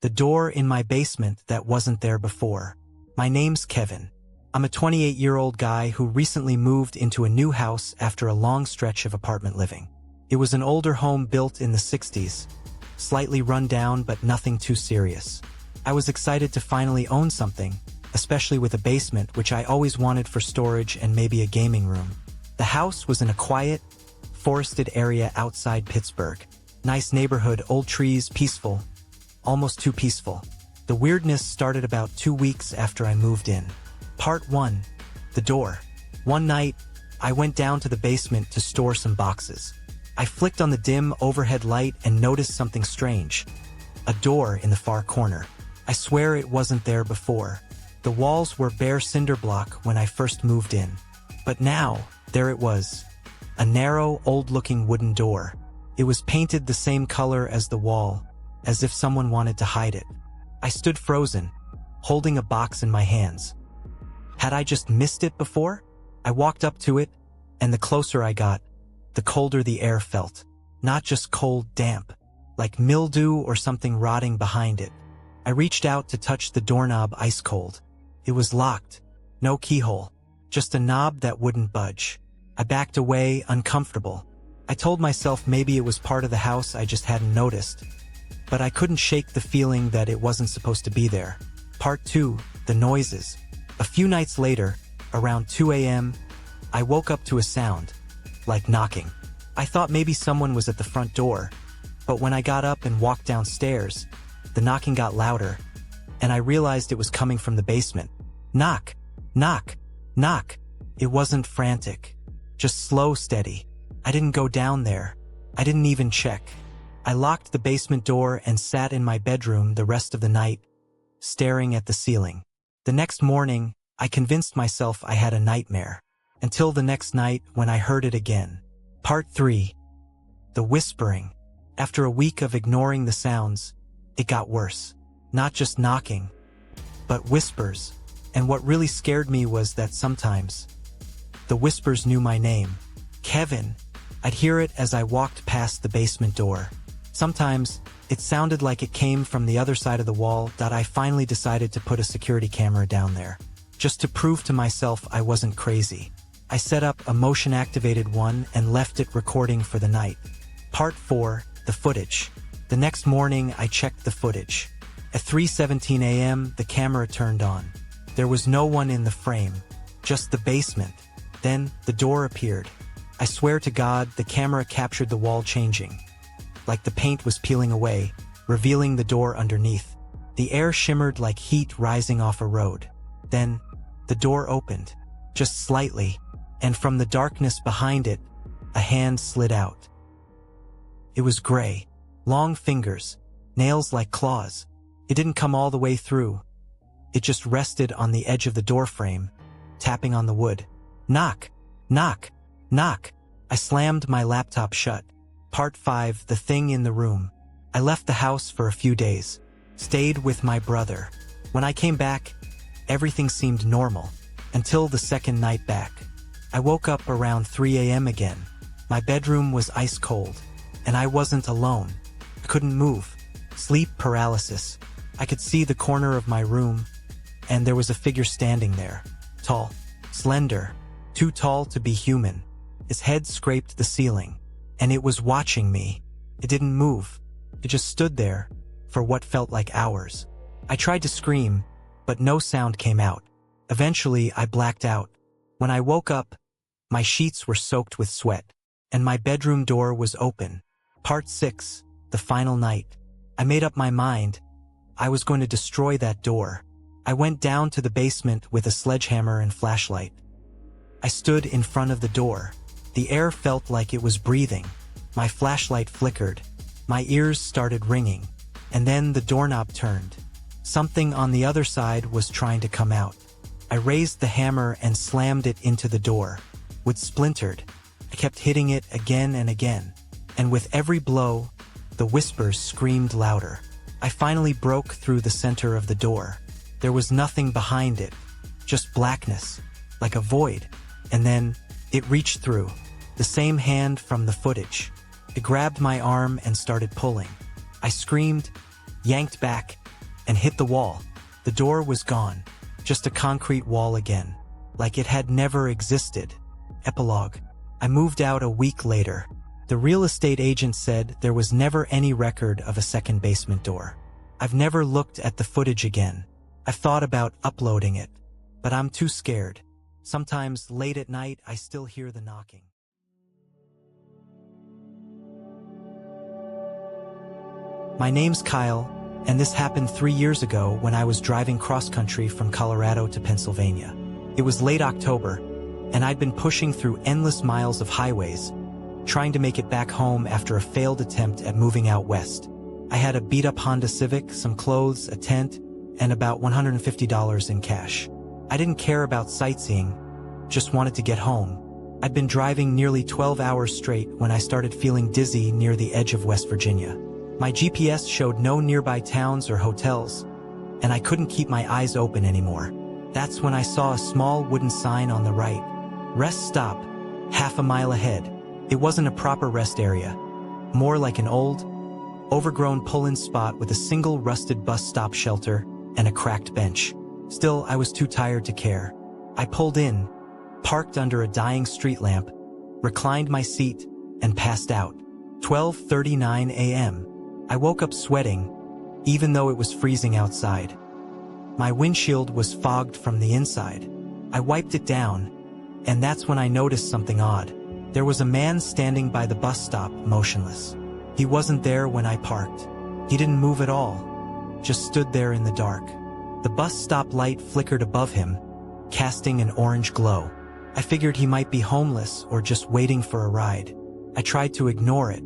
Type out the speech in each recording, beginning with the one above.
The door in my basement that wasn't there before. My name's Kevin. I'm a 28-year-old guy who recently moved into a new house after a long stretch of apartment living. It was an older home built in the 60s, slightly run down but nothing too serious. I was excited to finally own something, especially with a basement, which I always wanted for storage and maybe a gaming room. The house was in a quiet, forested area outside Pittsburgh. Nice neighborhood, old trees, peaceful. Almost too peaceful. The weirdness started about 2 weeks after I moved in. Part 1. The door. One night, I went down to the basement to store some boxes. I flicked on the dim overhead light and noticed something strange. A door in the far corner. I swear it wasn't there before. The walls were bare cinder block when I first moved in. But now, there it was. A narrow, old-looking wooden door. It was painted the same color as the wall, as if someone wanted to hide it. I stood frozen, holding a box in my hands. Had I just missed it before? I walked up to it, and the closer I got, the colder the air felt. Not just cold, damp, like mildew or something rotting behind it. I reached out to touch the doorknob ice cold. It was locked. No keyhole. Just a knob that wouldn't budge. I backed away, uncomfortable. I told myself maybe it was part of the house I just hadn't noticed. But I couldn't shake the feeling that it wasn't supposed to be there. Part 2. The noises. A few nights later, around 2 a.m., I woke up to a sound, like knocking. I thought maybe someone was at the front door, but when I got up and walked downstairs, the knocking got louder, and I realized it was coming from the basement. Knock, knock, knock. It wasn't frantic, just slow, steady. I didn't go down there. I didn't even check. I locked the basement door and sat in my bedroom the rest of the night, staring at the ceiling. The next morning, I convinced myself I had a nightmare, until the next night when I heard it again. Part 3. The whispering. After a week of ignoring the sounds, it got worse. Not just knocking, but whispers. And what really scared me was that sometimes, the whispers knew my name. Kevin. I'd hear it as I walked past the basement door. Sometimes, it sounded like it came from the other side of the wall. That I finally decided to put a security camera down there. Just to prove to myself I wasn't crazy. I set up a motion-activated one and left it recording for the night. Part 4. The footage. The next morning, I checked the footage. At 3:17 a.m., the camera turned on. There was no one in the frame, just the basement. Then, the door appeared. I swear to God, the camera captured the wall changing. Like the paint was peeling away, revealing the door underneath. The air shimmered like heat rising off a road. Then, the door opened, just slightly, and from the darkness behind it, a hand slid out. It was gray, long fingers, nails like claws. It didn't come all the way through. It just rested on the edge of the doorframe, tapping on the wood. Knock, knock, knock. I slammed my laptop shut. Part 5. The thing in the room. I left the house for a few days, stayed with my brother. When I came back, everything seemed normal, until the second night back. I woke up around 3 a.m. again. My bedroom was ice cold, and I wasn't alone. I couldn't move. Sleep paralysis. I could see the corner of my room, and there was a figure standing there. Tall, slender, too tall to be human. His head scraped the ceiling, and it was watching me. It didn't move. It just stood there for what felt like hours. I tried to scream, but no sound came out. Eventually, I blacked out. When I woke up, my sheets were soaked with sweat, and my bedroom door was open. Part 6. The final night. I made up my mind. I was going to destroy that door. I went down to the basement with a sledgehammer and flashlight. I stood in front of the door. The air felt like it was breathing. My flashlight flickered. My ears started ringing. And then the doorknob turned. Something on the other side was trying to come out. I raised the hammer and slammed it into the door. Wood splintered. I kept hitting it again and again. And with every blow, the whispers screamed louder. I finally broke through the center of the door. There was nothing behind it, just blackness, like a void. And then, it reached through. The same hand from the footage. It grabbed my arm and started pulling. I screamed, yanked back, and hit the wall. The door was gone, just a concrete wall again, like it had never existed. Epilogue. I moved out a week later. The real estate agent said there was never any record of a second basement door. I've never looked at the footage again. I've thought about uploading it, but I'm too scared. Sometimes late at night, I still hear the knocking. My name's Kyle, and this happened 3 years ago when I was driving cross-country from Colorado to Pennsylvania. It was late October, and I'd been pushing through endless miles of highways, trying to make it back home after a failed attempt at moving out west. I had a beat-up Honda Civic, some clothes, a tent, and about $150 in cash. I didn't care about sightseeing, just wanted to get home. I'd been driving nearly 12 hours straight when I started feeling dizzy near the edge of West Virginia. My GPS showed no nearby towns or hotels, and I couldn't keep my eyes open anymore. That's when I saw a small wooden sign on the right. Rest stop, half a mile ahead. It wasn't a proper rest area, more like an old, overgrown pull-in spot with a single rusted bus stop shelter and a cracked bench. Still, I was too tired to care. I pulled in, parked under a dying street lamp, reclined my seat, and passed out. 12:39 a.m. I woke up sweating, even though it was freezing outside. My windshield was fogged from the inside. I wiped it down, and that's when I noticed something odd. There was a man standing by the bus stop, motionless. He wasn't there when I parked. He didn't move at all, just stood there in the dark. The bus stop light flickered above him, casting an orange glow. I figured he might be homeless or just waiting for a ride. I tried to ignore it.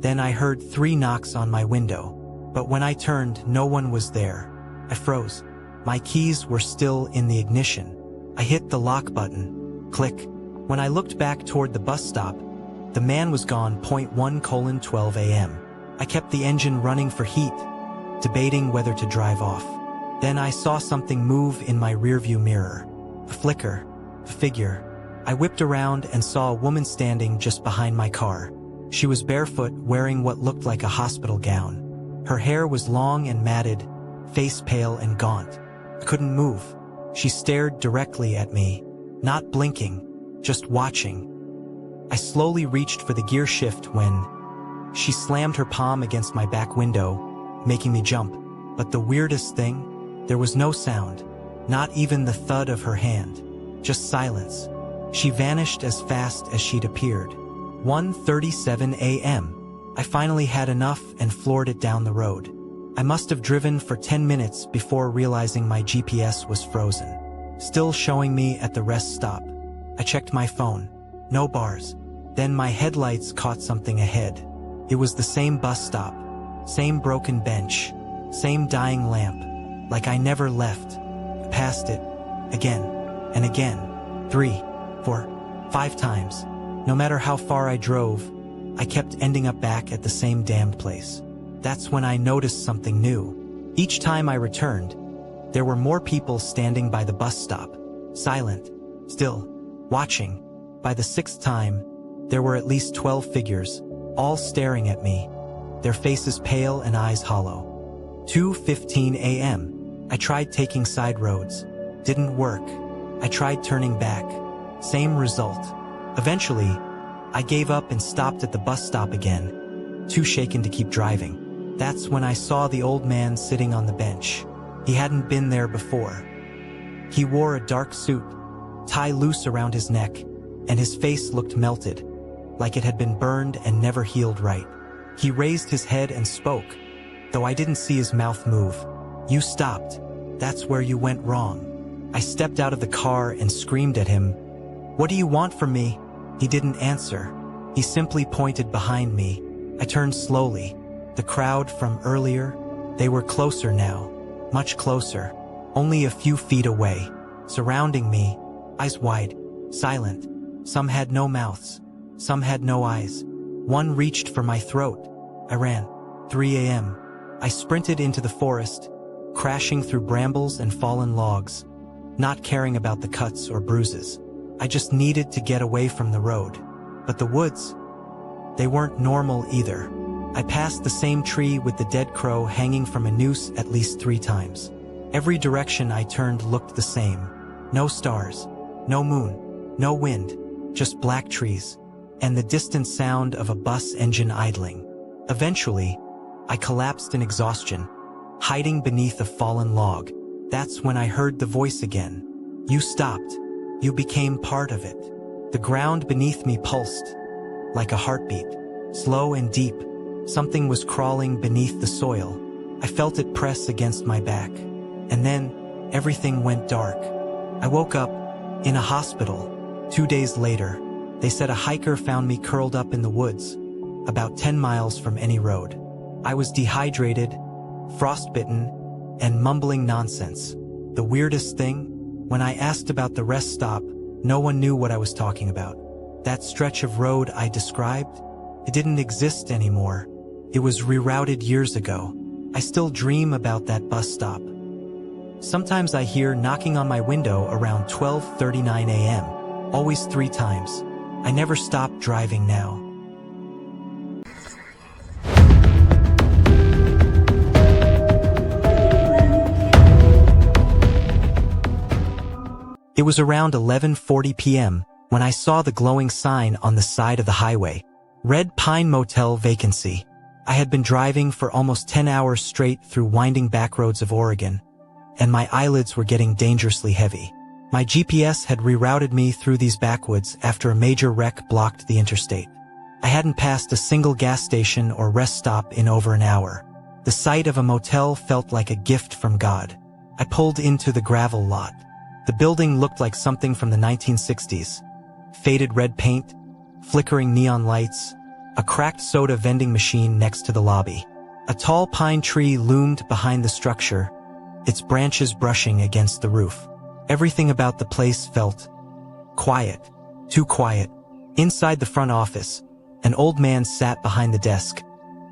Then I heard 3 knocks on my window, but when I turned, no one was there. I froze. My keys were still in the ignition. I hit the lock button. Click. When I looked back toward the bus stop, the man was gone. 1:12 a.m. I kept the engine running for heat, debating whether to drive off. Then I saw something move in my rearview mirror. A flicker. A figure. I whipped around and saw a woman standing just behind my car. She was barefoot, wearing what looked like a hospital gown. Her hair was long and matted, face pale and gaunt. I couldn't move. She stared directly at me, not blinking, just watching. I slowly reached for the gear shift when she slammed her palm against my back window, making me jump. But the weirdest thing, there was no sound, not even the thud of her hand, just silence. She vanished as fast as she'd appeared. 1:37 a.m. I finally had enough and floored it down the road. I must have driven for 10 minutes before realizing my GPS was frozen, still showing me at the rest stop. I checked my phone. No bars. Then my headlights caught something ahead. It was the same bus stop, same broken bench, same dying lamp, like I never left. I passed it, again, and again, 3, 4, 5 times. No matter how far I drove, I kept ending up back at the same damned place. That's when I noticed something new. Each time I returned, there were more people standing by the bus stop, silent, still, watching. By the 6th time, there were at least 12 figures, all staring at me, their faces pale and eyes hollow. 2:15 a.m. I tried taking side roads. Didn't work. I tried turning back. Same result. Eventually, I gave up and stopped at the bus stop again, too shaken to keep driving. That's when I saw the old man sitting on the bench. He hadn't been there before. He wore a dark suit, tie loose around his neck, and his face looked melted, like it had been burned and never healed right. He raised his head and spoke, though I didn't see his mouth move. "You stopped. That's where you went wrong." I stepped out of the car and screamed at him, "What do you want from me?" He didn't answer. He simply pointed behind me. I turned slowly. The crowd from earlier, they were closer now, much closer, only a few feet away, surrounding me, eyes wide, silent. Some had no mouths, some had no eyes. One reached for my throat. I ran. 3 a.m. I sprinted into the forest, crashing through brambles and fallen logs, not caring about the cuts or bruises. I just needed to get away from the road. But the woods, they weren't normal either. I passed the same tree with the dead crow hanging from a noose at least 3 times. Every direction I turned looked the same. No stars, no moon, no wind, just black trees, and the distant sound of a bus engine idling. Eventually, I collapsed in exhaustion, hiding beneath a fallen log. That's when I heard the voice again. You stopped. You became part of it. The ground beneath me pulsed, like a heartbeat, slow and deep. Something was crawling beneath the soil. I felt it press against my back. And then, everything went dark. I woke up in a hospital. 2 days later, they said a hiker found me curled up in the woods, about 10 miles from any road. I was dehydrated, frostbitten, and mumbling nonsense. The weirdest thing, when I asked about the rest stop, no one knew what I was talking about. That stretch of road I described, it didn't exist anymore. It was rerouted years ago. I still dream about that bus stop. Sometimes I hear knocking on my window around 12:39 a.m., always 3 times. I never stop driving now. It was around 11:40 p.m. when I saw the glowing sign on the side of the highway. Red Pine Motel vacancy. I had been driving for almost 10 hours straight through winding back roads of Oregon, and my eyelids were getting dangerously heavy. My GPS had rerouted me through these backwoods after a major wreck blocked the interstate. I hadn't passed a single gas station or rest stop in over an hour. The sight of a motel felt like a gift from God. I pulled into the gravel lot. The building looked like something from the 1960s. Faded red paint, flickering neon lights, a cracked soda vending machine next to the lobby. A tall pine tree loomed behind the structure, its branches brushing against the roof. Everything about the place felt quiet, too quiet. Inside the front office, an old man sat behind the desk,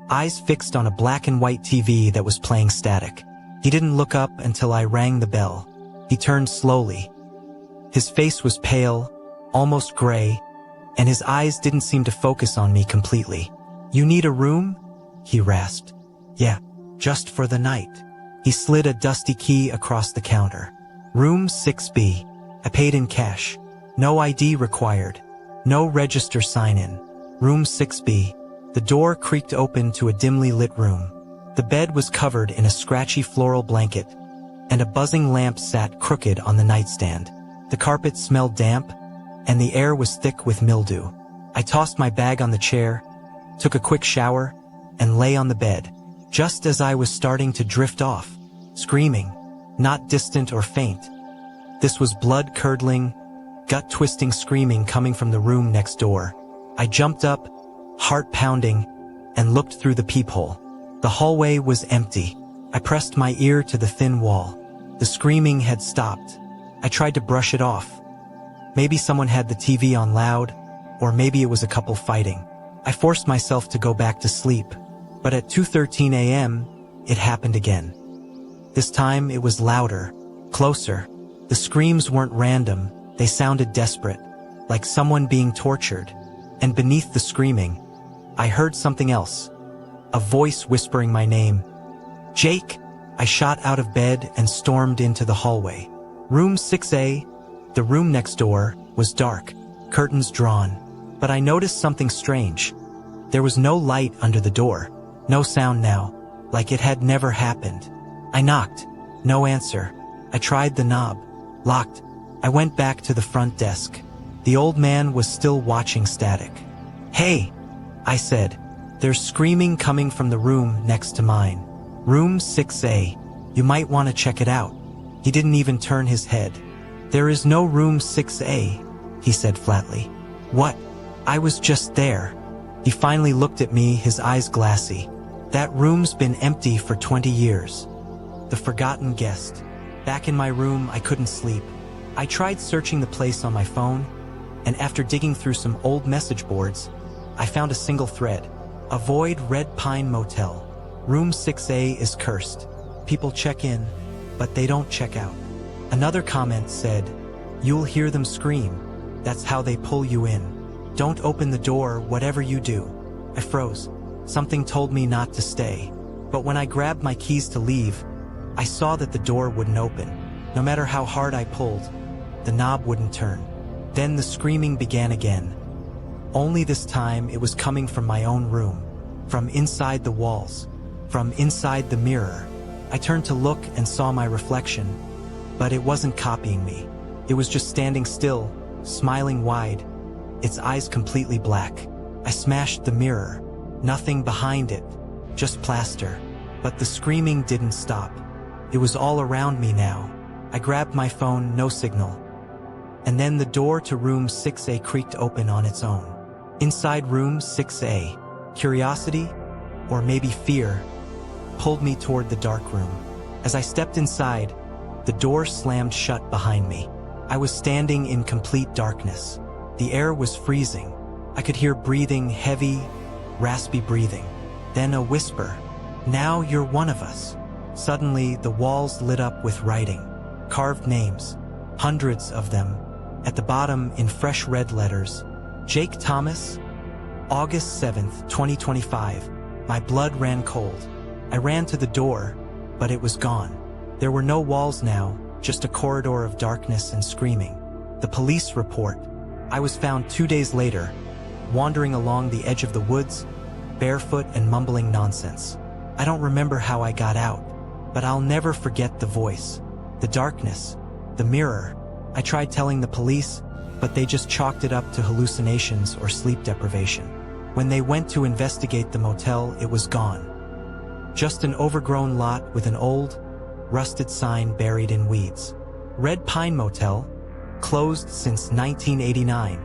eyes fixed on a black and white TV that was playing static. He didn't look up until I rang the bell. He turned slowly. His face was pale, almost gray, and his eyes didn't seem to focus on me completely. "You need a room?" he rasped. "Yeah, just for the night." He slid a dusty key across the counter. "Room 6B. I paid in cash. No ID required. No register sign-in. Room 6B. The door creaked open to a dimly lit room. The bed was covered in a scratchy floral blanket, and a buzzing lamp sat crooked on the nightstand. The carpet smelled damp, and the air was thick with mildew. I tossed my bag on the chair, took a quick shower, and lay on the bed, just as I was starting to drift off, screaming, not distant or faint. This was blood-curdling, gut-twisting screaming coming from the room next door. I jumped up, heart pounding, and looked through the peephole. The hallway was empty. I pressed my ear to the thin wall. The screaming had stopped. I tried to brush it off. Maybe someone had the TV on loud, or maybe it was a couple fighting. I forced myself to go back to sleep, but at 2:13 a.m., it happened again. This time it was louder, closer. The screams weren't random, they sounded desperate, like someone being tortured. And beneath the screaming, I heard something else. A voice whispering my name. "Jake!" I shot out of bed and stormed into the hallway. Room 6A, the room next door, was dark, curtains drawn. But I noticed something strange. There was no light under the door, no sound now, like it had never happened. I knocked, no answer. I tried the knob, locked. I went back to the front desk. The old man was still watching static. "Hey," I said, "there's screaming coming from the room next to mine. Room 6A. You might want to check it out." He didn't even turn his head. "There is no room 6A, he said flatly. "What? I was just there." He finally looked at me, his eyes glassy. "That room's been empty for 20 years. The forgotten guest." Back in my room, I couldn't sleep. I tried searching the place on my phone, and after digging through some old message boards, I found a single thread. "Avoid Red Pine Motel. Room 6A is cursed. People check in, but they don't check out." Another comment said, "You'll hear them scream. That's how they pull you in. Don't open the door, whatever you do." I froze, Something told me not to stay. But when I grabbed my keys to leave, I saw that the door wouldn't open. No matter how hard I pulled, the knob wouldn't turn. Then the screaming began again. Only this time it was coming from my own room, from inside the walls, from inside the mirror. I turned to look and saw my reflection, but it wasn't copying me. It was just standing still, smiling wide, its eyes completely black. I smashed the mirror. Nothing behind it, just plaster. But the screaming didn't stop. It was all around me now. I grabbed my phone, no signal. And then the door to room 6A creaked open on its own. Inside room 6A, curiosity, or maybe fear, pulled me toward the dark room. As I stepped inside, the door slammed shut behind me. I was standing in complete darkness. The air was freezing. I could hear breathing, heavy, raspy breathing. Then a whisper, "Now you're one of us." Suddenly, the walls lit up with writing, carved names, hundreds of them. At the bottom, in fresh red letters, Jake Thomas, August 7th, 2025. My blood ran cold. I ran to the door, but it was gone. There were no walls now, just a corridor of darkness and screaming. The police report. I was found 2 days later, wandering along the edge of the woods, barefoot and mumbling nonsense. I don't remember how I got out, but I'll never forget the voice, the darkness, the mirror. I tried telling the police, but they just chalked it up to hallucinations or sleep deprivation. When they went to investigate the motel, it was gone. Just an overgrown lot with an old, rusted sign buried in weeds. Red Pine Motel, closed since 1989.